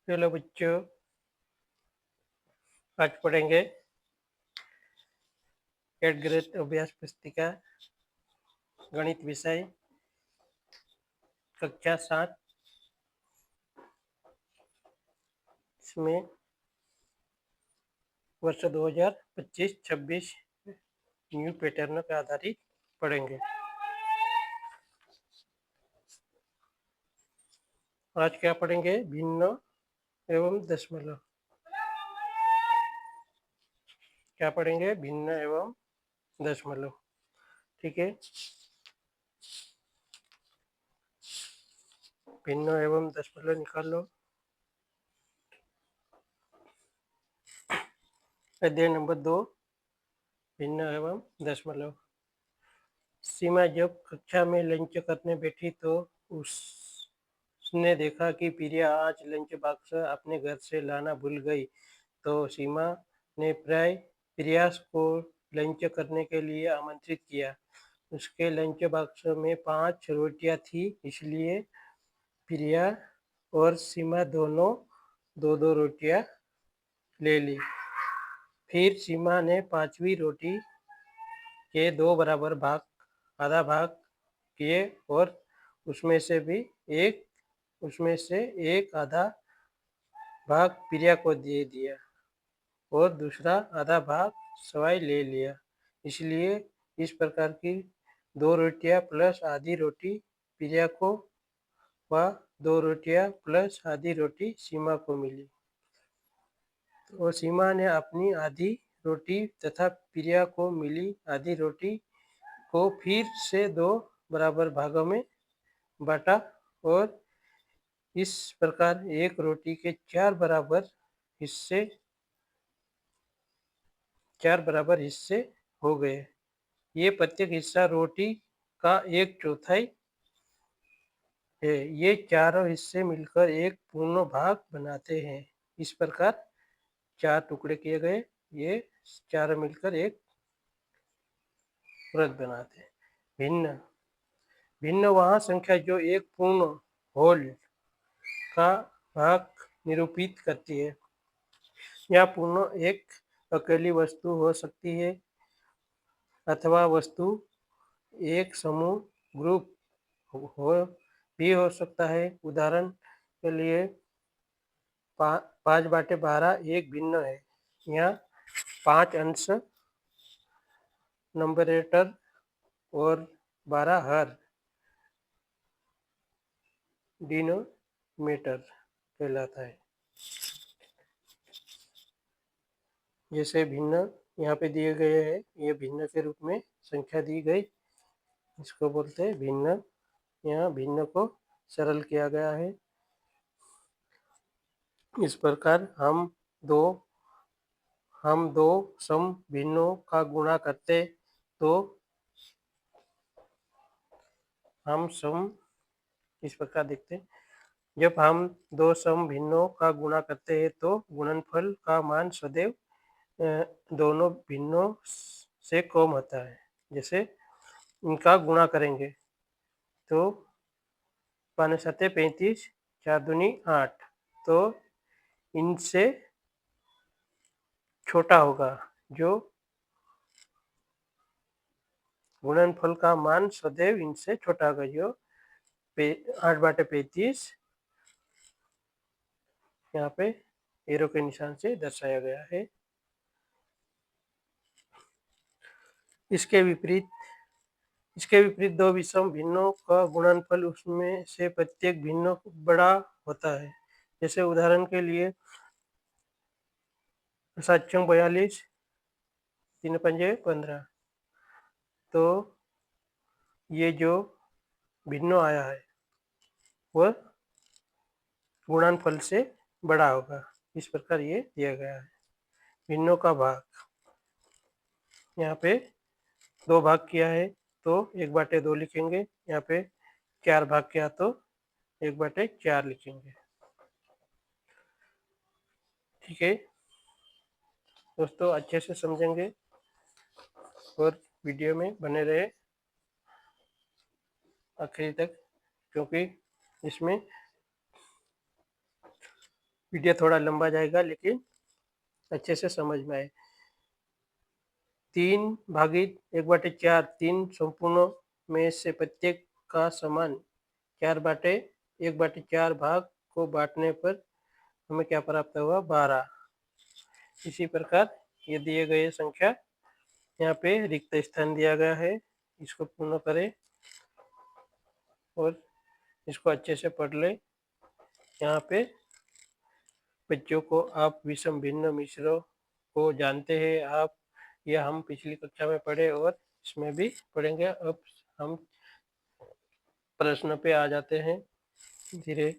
Hello बच्चों, आज पढ़ेंगे 8th ग्रेड अभ्यास पुस्तिका गणित विषय कक्षा 7। इसमें वर्ष 2025-26 न्यू पैटर्न पर आधारित पढ़ेंगे। आज क्या पढ़ेंगे? भिन्न एवं दशमलव। क्या पढ़ेंगे? भिन्न एवं दशमलव। ठीक है, भिन्न एवं दशमलव निकाल लो। अध्याय नंबर 2, भिन्न एवं दशमलव। सीमा जब कक्षा में लंच करने बैठी तो उसने देखा कि प्रिया आज लंच बॉक्स अपने घर से लाना भूल गई। तो सीमा ने प्रियास को लंच करने के लिए आमंत्रित किया। उसके लंच बॉक्स में 5 रोटियां थी, इसलिए प्रिया और सीमा दोनों 2-2 रोटियां ले ली। फिर सीमा ने 5वीं रोटी के 2 बराबर भाग, आधा भाग किए और उसमें से एक आधा भाग प्रिया को दे दिया और दूसरा आधा भाग सवाई ले लिया। इसलिए इस प्रकार की 2 रोटियां प्लस आधी रोटी प्रिया को व 2 रोटियां प्लस आधी रोटी सीमा को मिली। तो सीमा ने अपनी आधी रोटी तथा प्रिया को मिली आधी रोटी को फिर से 2 बराबर भागों में बांटा और इस प्रकार एक रोटी के 4 बराबर हिस्से हो गए। ये प्रत्येक हिस्सा रोटी का 1/4 है। ये चारों हिस्से मिलकर एक पूर्ण भाग बनाते हैं। इस प्रकार 4 टुकड़े किए गए, ये चारों मिलकर एक वृत्त बनाते हैं। भिन्न भिन्न वह संख्या जो एक पूर्ण होल का भाग निरूपित करती है। यह पूर्ण एक अकेली वस्तु हो सकती है अथवा वस्तु एक समूह ग्रुप हो सकता है। उदाहरण के लिए 5/12 एक भिन्न है। यहाँ 5 अंश नंबरेटर और 12 हर डिनोमिनेटर कहलाता है। जैसे भिन्न यहाँ पे दिए गए हैं, ये भिन्न के रूप में संख्या दी गई, इसको बोलते हैं भिन्न। यहाँ भिन्न को सरल किया गया है। इस प्रकार हम दो सम भिन्नों का गुणा करते तो हम सम इस प्रकार देखते हैं। जब हम 2 सम भिन्नों का गुणा करते हैं तो गुणनफल का मान सदैव दोनों भिन्नों से कम होता है। जैसे इनका गुणा करेंगे तो 5 7 35, 4 दूनी 8, तो इनसे छोटा होगा। जो गुणनफल का मान सदैव इनसे छोटा होगा। जो 8/35 यहाँ पे एरो के निशान से दर्शाया गया है। इसके विपरीत 2 विषम भिन्नों का गुणनफल उसमें से प्रत्येक भिन्न बड़ा होता है। जैसे उदाहरण के लिए 7×42 3×5 = 15, तो ये जो भिन्न आया है वह गुणनफल से बड़ा होगा। इस प्रकार ये दिया गया है। भिन्नों का भाग, यहाँ पे 2 भाग किया है तो 1/2 लिखेंगे। यहाँ पे 4 भाग किया तो 1/4 लिखेंगे। ठीक है दोस्तों, अच्छे से समझेंगे और वीडियो में बने रहे आखिरी तक, क्योंकि इसमें वीडियो थोड़ा लंबा जाएगा लेकिन अच्छे से समझ में आए। 3 भागित 1/4 3 संपूर्णों में से प्रत्येक का समान 4/1/4 भाग को बांटने पर हमें क्या प्राप्त हुआ? 12। इसी प्रकार ये दिए गए संख्या, यहाँ पे रिक्त स्थान दिया गया है, इसको पूर्ण करें और इसको अच्छे से पढ़ ले। यहाँ पे बच्चों को आप विषम भिन्न मिश्रों को जानते हैं आप, यह हम पिछली कक्षा में पढ़े और इसमें भी पढ़ेंगे। अब हम प्रश्न पे आ जाते हैं धीरे।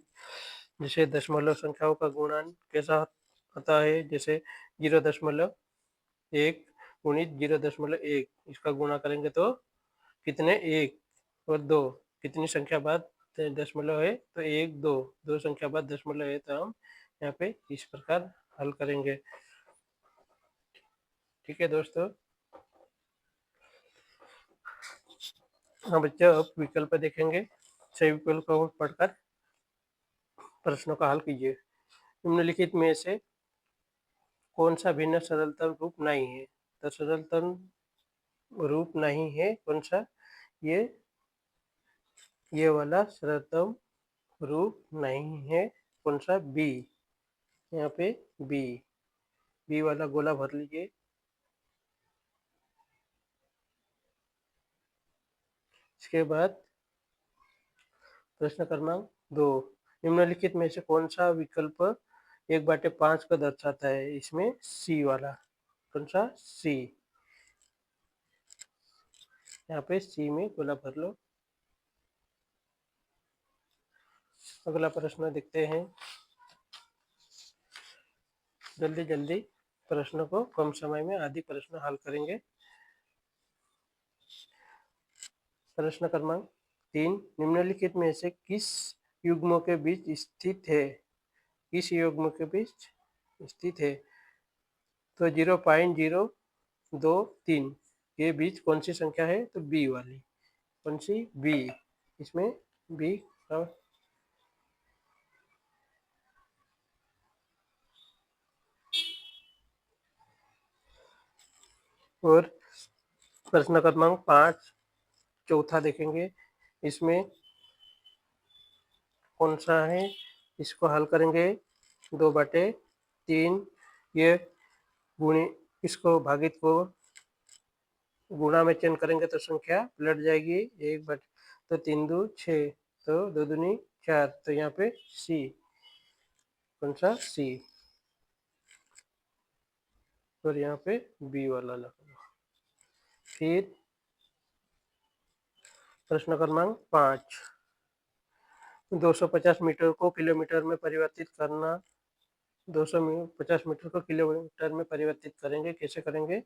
जैसे दशमलव संख्याओं का गुणन कैसा होता है, जैसे 0.1 गुणित 0.1, इसका गुणा करेंगे तो कितने? 1 और 2, कितनी संख्या बाद दशमलव है तो 1 2, 2 संख्या बाद दशमलव है, तो हम यहाँ पे इस प्रकार हल करेंगे। ठीक है दोस्तों। हाँ बच्चों, अब विकल्प देखेंगे। सही विकल्प को पढ़कर प्रश्नों का हल कीजिए। निम्नलिखित में से कौन सा भिन्न सरलतम रूप नहीं है? तो सरलतम रूप नहीं है कौन सा? ये वाला सरलतम रूप नहीं है कौन सा? बी। यहाँ पे बी वाला गोला भर लीजिए। इसके बाद प्रश्न क्रमांक 2, निम्नलिखित में से कौन सा विकल्प 1/5 को दर्शाता है? इसमें सी वाला, कौन सा? सी। यहाँ पे सी में गोला भर लो। अगला प्रश्न देखते हैं। जल्दी जल्दी प्रश्न को कम समय में आदि प्रश्न हल करेंगे। प्रश्न क्रमांक 3, निम्नलिखित में से किस युग्मों के बीच स्थित है? किस युग्म के बीच स्थित है? तो 0.023 के बीच कौन सी संख्या है? तो बी वाली। कौन सी? बी। इसमें बी और प्रश्न क्रमांक 5 चौथा देखेंगे। इसमें कौन सा है? इसको हल करेंगे। 2/3 ये गुणी, इसको भागित को गुणा में चयन करेंगे तो संख्या पलट जाएगी। 1/, तो 3 2 6, तो 2 दूनी 4, तो यहाँ पे सी। कौन सा? सी। और यहाँ पे बी वाला लगा। फिर प्रश्न क्रमांक 5, 250 मीटर को किलोमीटर में परिवर्तित करना। 250 मीटर को किलोमीटर में परिवर्तित करेंगे, कैसे करेंगे?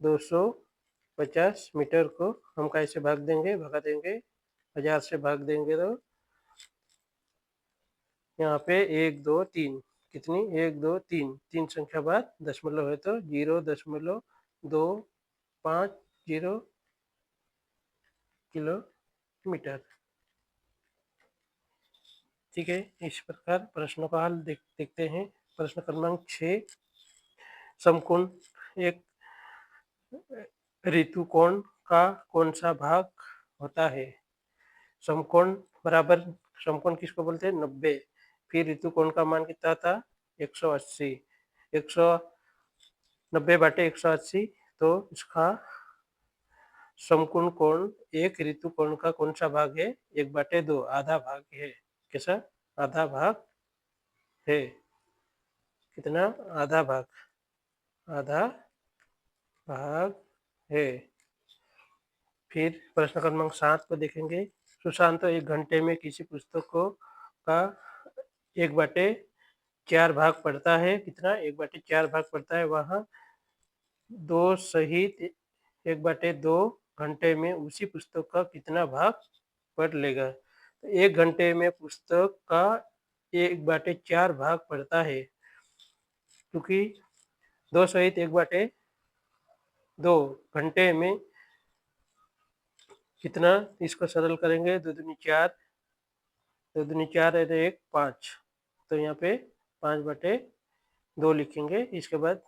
250 मीटर को हम कैसे भाग देंगे? भगा देंगे, 1000 से भाग देंगे तो यहाँ पे 1 2 3, कितनी? 1 2 3, 3 संख्या बाद दशमलव है तो 0.250 किलोमीटर। ठीक है, इस प्रकार प्रश्नों का हल देखते हैं। प्रश्न क्रमांक 6, समकोण एक ऋतुकोण का कौन सा भाग होता है? समकोण बराबर, समकोण किसको बोलते हैं? 90। फिर ऋतुकोण का मान कितना था? 180। 190/180, तो इसका समकोण कोण एक ऋतुकोण का कौन सा भाग है? 1/2, आधा भाग है। कैसा? आधा भाग है। कितना? आधा भाग, आधा भाग है। फिर प्रश्न क्रमांक 7 को देखेंगे। सुशांत 1 घंटे में किसी पुस्तक को का 1/4 भाग पढ़ता है। कितना? 1/4 भाग पढ़ता है। वहाँ 2 सहित 1/2 घंटे में उसी पुस्तक का कितना भाग पढ़ लेगा? तो 1 घंटे में पुस्तक का 1/4 भाग पढ़ता है, क्योंकि 2 सहित 1/2 घंटे में कितना? इसको सरल करेंगे, 2 दूनी 4, 2 दूनी 4 है तो 1 5, तो यहाँ पे 5/2 लिखेंगे। इसके बाद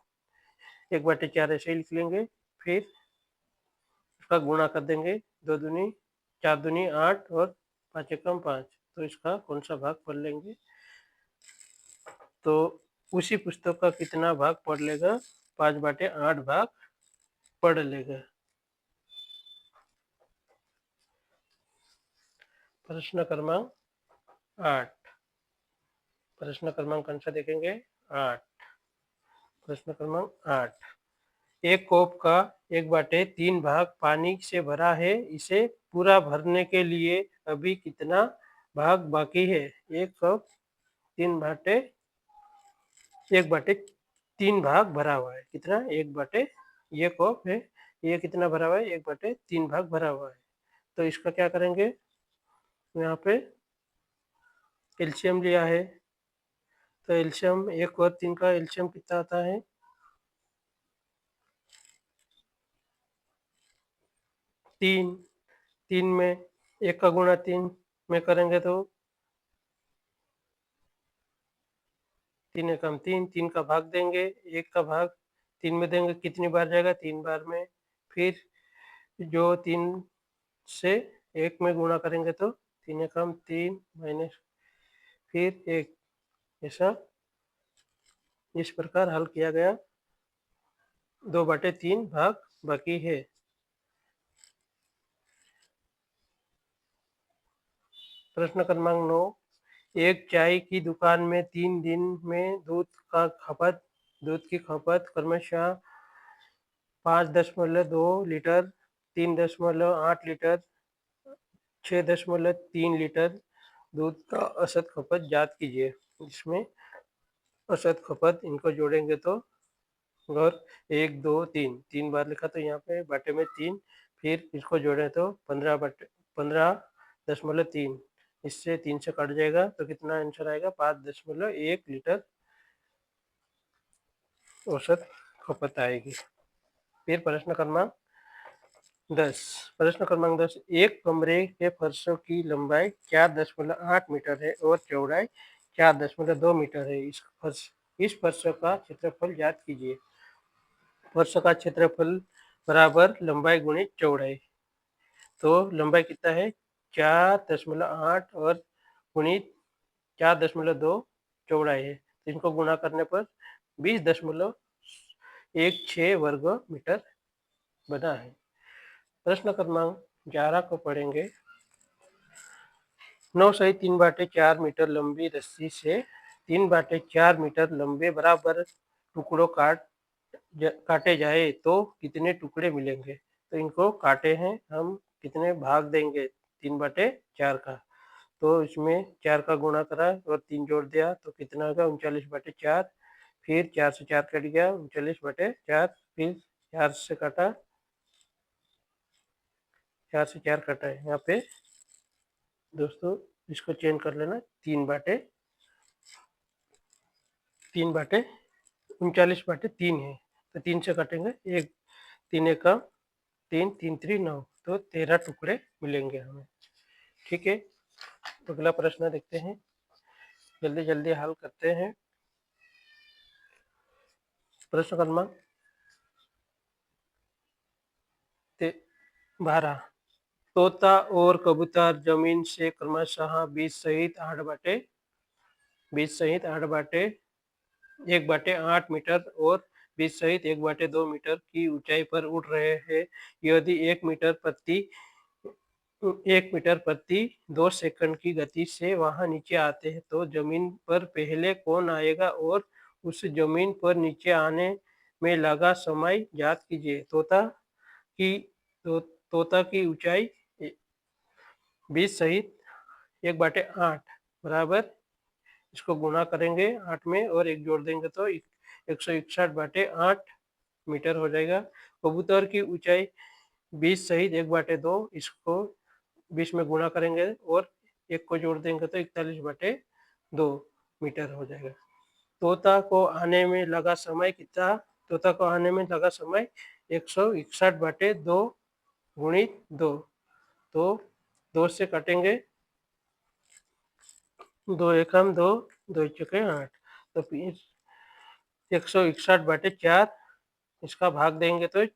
1/4 ऐसे ही लिख लेंगे। फिर इसका गुणा कर देंगे, 2 दूनी 4 दूनी 8 और 5 एकम 5। तो इसका कौन सा भाग पढ़ लेंगे? तो उसी पुस्तक का कितना भाग पढ़ लेगा? 5/8 भाग पढ़ लेगा। प्रश्न क्रमांक 8। प्रश्न क्रमांक कौन सा देखेंगे? 8। प्रश्न क्रमांक 8। एक कोप का 1/3 भाग पानी से भरा है। इसे पूरा भरने के लिए अभी कितना भाग बाकी है? एक कप 1/3 भाग भरा हुआ है। कितना? ये कप है, ये कितना भरा हुआ है? 1/3 भाग भरा हुआ है। तो इसका क्या करेंगे? यहाँ पे एलसीएम लिया है। तो एलसीएम 1 और 3 का एलसीएम कितना आता है? 3। 3 में 1 का गुणा 3 में करेंगे तो 3 एकम 3। 3 का भाग देंगे, 1 का भाग 3 में देंगे, कितनी बार जाएगा? 3 बार में। फिर जो 3 से 1 में गुणा करेंगे तो 3 एकम 3 माइनस फिर 1। ऐसा इस प्रकार हल किया गया। 2/3 भाग बाकी है। प्रश्न क्रमांक 9। एक चाय की दुकान में 3 दिन में दूध की खपत क्रमशः 5.2 लीटर, 3.8 लीटर, 6.3 लीटर दूध का औसत खपत ज्ञात कीजिए। इसमें औसत खपत इनको जोड़ेंगे तो और 1 2 3 बार लिखा तो यहाँ पे बटे में 3। फिर इसको जोड़े तो 15.3। इससे 3 से कट जाएगा तो कितना आंसर आएगा? 5.1 लीटर औसत खपत आएगी। फिर प्रश्न क्रमांक 10। प्रश्न क्रमांक 10। एक कमरे के फर्शों की लंबाई 4.8 मीटर है और चौड़ाई 4.2 मीटर है। इस फर्श का क्षेत्रफल ज्ञात कीजिए। फर्श का क्षेत्रफल बराबर लंबाई गुणित चौड़ाई। तो लंबाई कितना है? 4.8 और गुणित 4.2 चौड़ाई है। तो इनको गुणा करने पर 20.16 वर्ग मीटर बना है। प्रश्न क्रमांक 11 को पढ़ेंगे। 9 सही 3/4 मीटर लंबी रस्सी से 3/4 मीटर लंबे बराबर टुकड़ों काटे जाए तो कितने टुकड़े मिलेंगे? तो इनको काटे हैं हम, कितने भाग देंगे? 3/4 का। तो इसमें 4 का गुणा करा और 3 जोड़ दिया तो कितना होगा? 39/4। फिर 4 से 4 कट गया, 39/4। फिर 4 से काटा, 4 से 4 कटा है। यहाँ पे दोस्तों इसको चेंज कर लेना, 39/3 है। तो 3 से कटेंगे, 1 3 एकम 3 3 3 9, तो 13 टुकड़े मिलेंगे हमें। ठीक है, अगला प्रश्न देखते हैं, जल्दी जल्दी हल करते हैं। प्रश्न क्रमांक 12। तोता और कबूतर जमीन से क्रमशः 20 सहित 1/8 मीटर और 20 सहित 1/2 मीटर की ऊंचाई पर उड़ रहे हैं। यदि 1 मीटर प्रति 2 सेकंड की गति से वहां नीचे आते हैं तो जमीन पर पहले कौन आएगा और उस जमीन पर नीचे आने में लगा समय ज्ञात कीजिए। तोता की ऊंचाई 20 सहित 1/8 बराबर, इसको गुणा करेंगे 8 में और 1 जोड़ देंगे तो 161/8 मीटर हो जाएगा। कबूतर की ऊंचाई 20 सहित 1/2, इसको 20 में गुणा करेंगे और 1 को जोड़ देंगे तो 41/2 मीटर हो जाएगा। तोता को आने में लगा समय कितना? तोता को आने में लगा समय 161/2 गुणित 2। तो 2 से कटेंगे, 2 एकम 2, 2 चौके 8। तो फिर 161/4 इसका भाग देंगे तो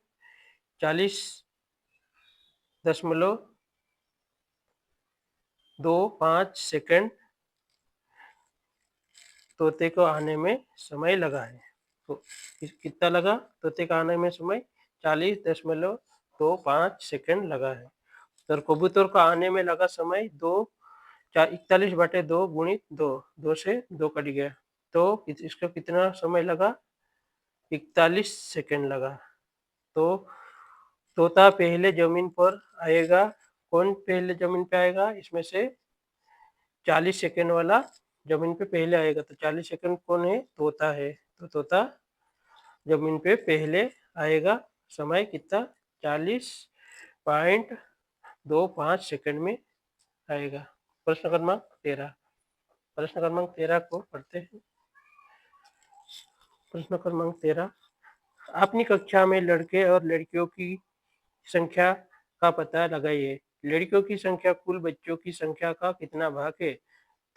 40.25 सेकंड तोते को आने में समय लगा है। तो कितना लगा तोते का आने में समय? 40.25 सेकंड लगा है। तो कबूतर का आने में लगा समय 41/2 गुणित 2 से 2 कट गया, तो इसका कितना समय लगा? 41 सेकंड लगा। तो तोता पहले जमीन पर आएगा। कौन पहले जमीन पे आएगा? इसमें से 40 सेकंड वाला जमीन पे पहले आएगा। तो 40 सेकंड कौन है? तोता है। तो तोता जमीन पे पहले आएगा। समय कितना? 40.25 सेकंड में आएगा। प्रश्न क्रमांक 13। प्रश्न क्रमांक 13 को पढ़ते हैं। प्रश्न क्रमांक 13, अपनी कक्षा में लड़के और लड़कियों की संख्या का पता लगाइए। लड़कियों की संख्या कुल बच्चों की संख्या का कितना भाग है?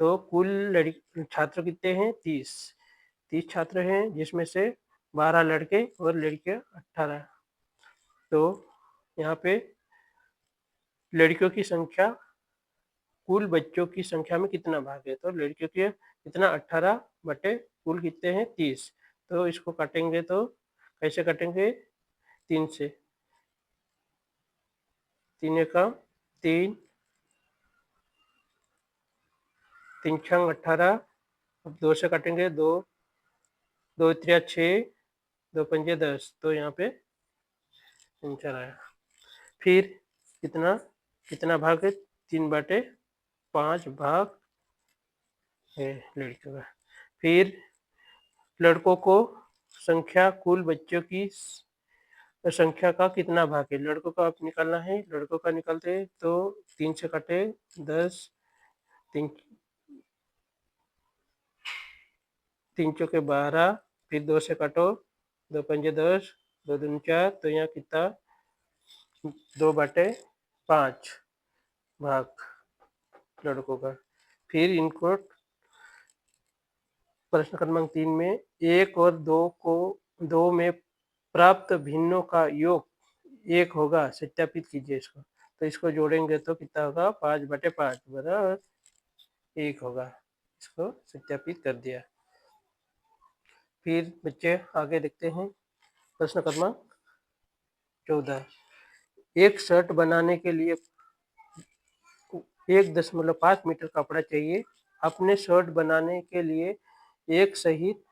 तो कुल छात्र कितने हैं? 30 छात्र हैं, जिसमें से 12 लड़के और लड़कियां 18। तो यहाँ पे लड़कियों की संख्या कुल बच्चों की संख्या में कितना भाग है? तो लड़कियों के कितना? 18 बटे कुल कितने हैं? 30। तो इसको काटेंगे तो कैसे काटेंगे? 3 से। 3 का 3, 3 छंग 18। अब 2 से काटेंगे 2, 2 3 6, 2 पंजे 10। तो यहाँ पे आंसर आया। फिर कितना कितना भाग है? 3/5 भाग है लड़कियों का। फिर लड़कों को संख्या कुल बच्चों की संख्या का कितना भाग है? लड़कों का आप निकालना है। लड़कों का निकालते तो 3 से कटे 10, 3 चौके 12, फिर 2 से काटो, 2 पंजे 10, 2 दूनी 4। तो यहाँ कितना? 2/5 भाग लड़कों का। फिर इनको प्रश्न क्रमांक 3 में 1 और 2 में प्राप्त भिन्नों का योग 1 होगा, सत्यापित कीजिए इसको। तो इसको जोड़ेंगे तो कितना होगा? 5/5 बराबर 1 होगा। इसको सत्यापित कर दिया। फिर बच्चे आगे देखते हैं। प्रश्न क्रमांक 14, एक शर्ट बनाने के लिए 1.5 मीटर कपड़ा चाहिए। अपने शर्ट बनाने के लिए एक सहित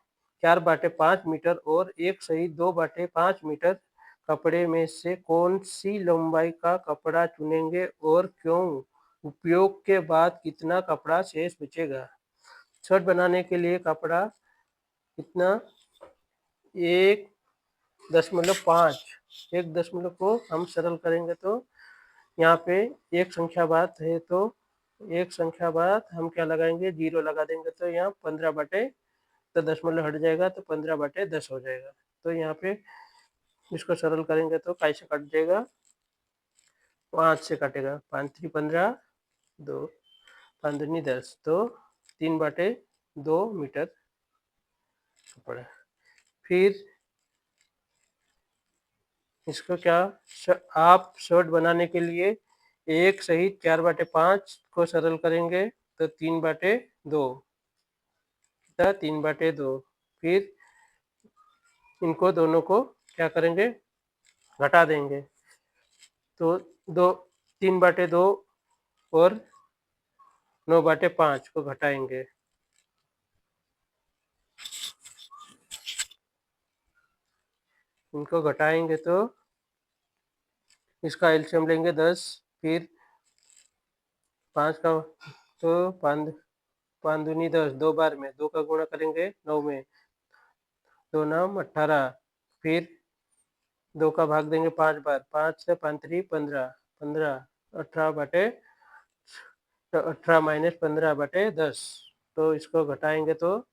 4/5 मीटर और एक सहित 2/5 मीटर कपड़े में से कौन सी लंबाई का कपड़ा चुनेंगे और क्यों? उपयोग के बाद कितना कपड़ा शेष बचेगा? शर्ट बनाने के लिए कपड़ा कितना? 1.5। 1 को हम सरल करेंगे तो यहाँ पे एक संख्या बात है, तो एक संख्या बात हम क्या लगाएंगे? 0 लगा देंगे। तो यहाँ 15 तो दशमलव हट जाएगा, तो 15/10 हो जाएगा। तो यहाँ पे इसको सरल करेंगे तो कैसे कट जाएगा? 5 से कटेगा। 5 3 15, 2 5 दूनी 10। तो 3/2 मीटर कपड़ा। फिर इसको क्या? आप शर्ट बनाने के लिए एक सहित 4/5 को सरल करेंगे तो 3/2, 3/2। फिर इनको दोनों को क्या करेंगे? घटा देंगे। तो 3/2 और 9/5 को घटाएंगे। इनको घटाएंगे तो इसका एलसीएम लेंगे 10। फिर 5 का तो 5 दूनी 10, 2 बार में 2 का गुणा करेंगे 9 में, 2 नाम 18। फिर 2 का भाग देंगे 5 बार, 5 से 5 3 15, 15 18 माइनस 15/10। तो इसको घटाएंगे तो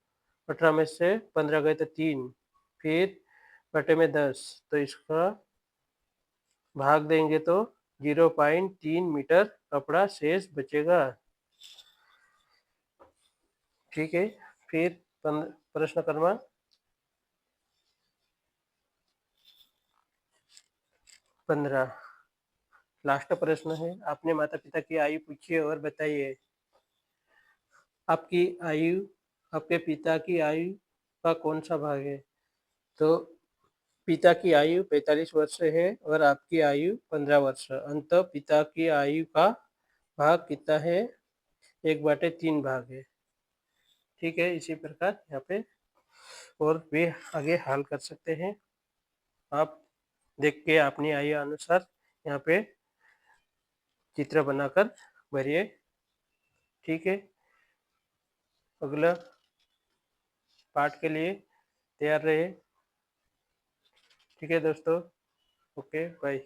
18 में से 15 गए तो 3, फिर बटे में 10। तो इसका भाग देंगे तो 0.3 मीटर कपड़ा शेष बचेगा। ठीक है। फिर प्रश्न क्रमांक 15। लास्ट प्रश्न है, आपने माता पिता की आयु पूछी और बताइए। आपकी आयु आपके पिता की आयु का कौन सा भाग है? तो पिता की आयु 45 वर्ष है और आपकी आयु 15 वर्ष। अंत पिता की आयु का भाग कितना है? 1/3 भाग है। ठीक है, इसी प्रकार यहाँ पे और भी आगे हल कर सकते हैं। आप देख के अपनी आयु अनुसार यहाँ पे चित्र बनाकर भरिए। ठीक है, अगला पाठ के लिए तैयार रहे। ठीक है दोस्तों, ओके बाय।